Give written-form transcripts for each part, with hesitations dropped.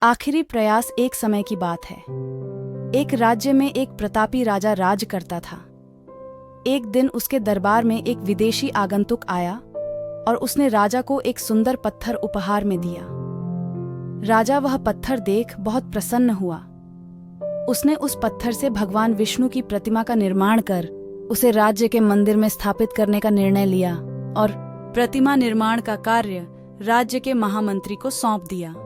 आखिरी प्रयास एक समय की बात है। एक राज्य में एक प्रतापी राजा राज करता था। एक दिन उसके दरबार में एक विदेशी आगंतुक आया और उसने राजा को एक सुंदर पत्थर उपहार में दिया। राजा वह पत्थर देख बहुत प्रसन्न हुआ। उसने उस पत्थर से भगवान विष्णु की प्रतिमा का निर्माण कर उसे राज्य के मंदिर में स्थापित करने का निर्णय लिया और प्रतिमा निर्माण का कार्य राज्य के महामंत्री को सौंप दिया।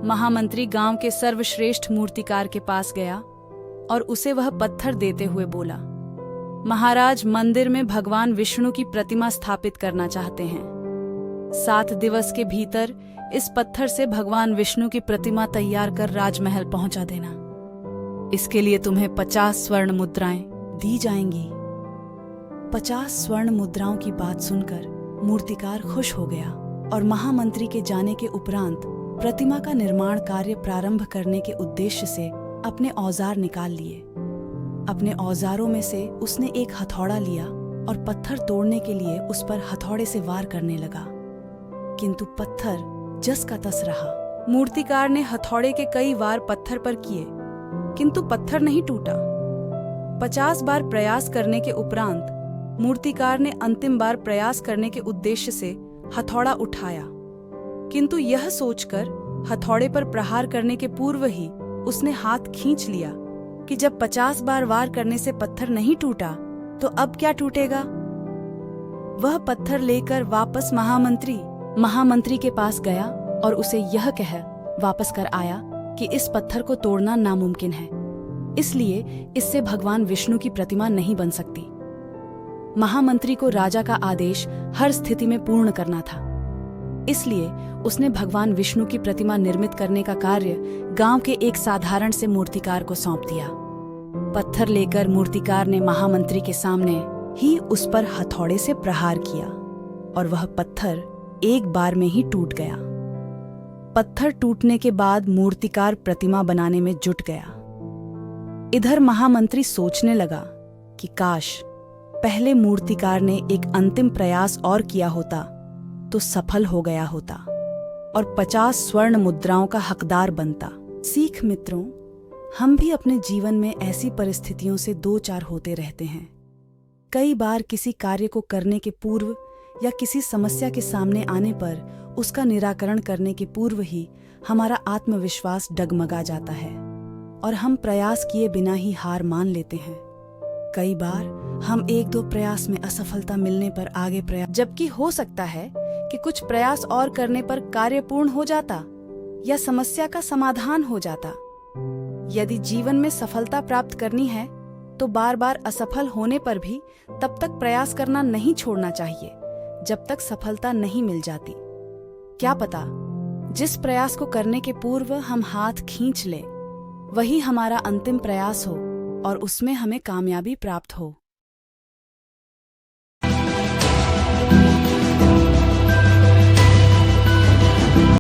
महामंत्री गांव के सर्वश्रेष्ठ मूर्तिकार के पास गया और उसे वह पत्थर देते हुए बोला, महाराज, मंदिर में भगवान विष्णु की प्रतिमा स्थापित करना चाहते हैं। 7 दिवस के भीतर इस पत्थर से भगवान विष्णु की प्रतिमा तैयार कर राजमहल पहुंचा देना। इसके लिए तुम्हें 50 स्वर्ण मुद्राएं दी जाएंगी। 50 स्वर्ण मुद्राओं की बात सुनकर मूर्तिकार खुश हो गया और महामंत्री के जाने के उपरांत प्रतिमा का निर्माण कार्य प्रारंभ करने के उद्देश्य से अपने औजार निकाल लिए। अपने औजारों में से उसने एक हथौड़ा लिया और पत्थर तोड़ने के लिए उस पर हथौड़े से वार करने लगा, किंतु पत्थर जस का तस रहा। मूर्तिकार ने हथौड़े के कई वार पत्थर पर किए, किंतु पत्थर नहीं टूटा। 50 बार प्रयास करने के उपरांत मूर्तिकार ने अंतिम बार प्रयास करने के उद्देश्य से हथौड़ा उठाया, किंतु यह सोचकर हथौड़े पर प्रहार करने के पूर्व ही उसने हाथ खींच लिया कि जब 50 बार वार करने से पत्थर नहीं टूटा तो अब क्या टूटेगा। वह पत्थर लेकर वापस महामंत्री के पास गया और उसे यह कह वापस कर आया कि इस पत्थर को तोड़ना नामुमकिन है, इसलिए इससे भगवान विष्णु की प्रतिमा नहीं बन सकती। महामंत्री को राजा का आदेश हर स्थिति में पूर्ण करना था, इसलिए उसने भगवान विष्णु की प्रतिमा निर्मित करने का कार्य गांव के एक साधारण से मूर्तिकार को सौंप दिया। पत्थर लेकर मूर्तिकार ने महामंत्री के सामने ही उस पर हथौड़े से प्रहार किया और वह पत्थर एक बार में ही टूट गया। पत्थर टूटने के बाद मूर्तिकार प्रतिमा बनाने में जुट गया। इधर महामंत्री सोचने लगा कि काश पहले मूर्तिकार ने एक अंतिम प्रयास और किया होता तो सफल हो गया होता और 50 स्वर्ण मुद्राओं का हकदार बनता। सीख मित्रों, हम भी अपने जीवन में ऐसी परिस्थितियों से दो चार होते रहते हैं। कई बार किसी कार्य को करने के पूर्व या किसी समस्या के सामने आने पर उसका निराकरण करने के पूर्व ही हमारा आत्मविश्वास डगमगा जाता है और हम प्रयास किए बिना ही हार मान लेते हैं। कई बार हम 1-2 प्रयास में असफलता मिलने पर आगे प्रयास, जबकि हो सकता है कि कुछ प्रयास और करने पर कार्य पूर्ण हो जाता या समस्या का समाधान हो जाता। यदि जीवन में सफलता प्राप्त करनी है तो बार बार असफल होने पर भी तब तक प्रयास करना नहीं छोड़ना चाहिए जब तक सफलता नहीं मिल जाती। क्या पता जिस प्रयास को करने के पूर्व हम हाथ खींच लें वही हमारा अंतिम प्रयास हो और उसमें हमें कामयाबी प्राप्त हो।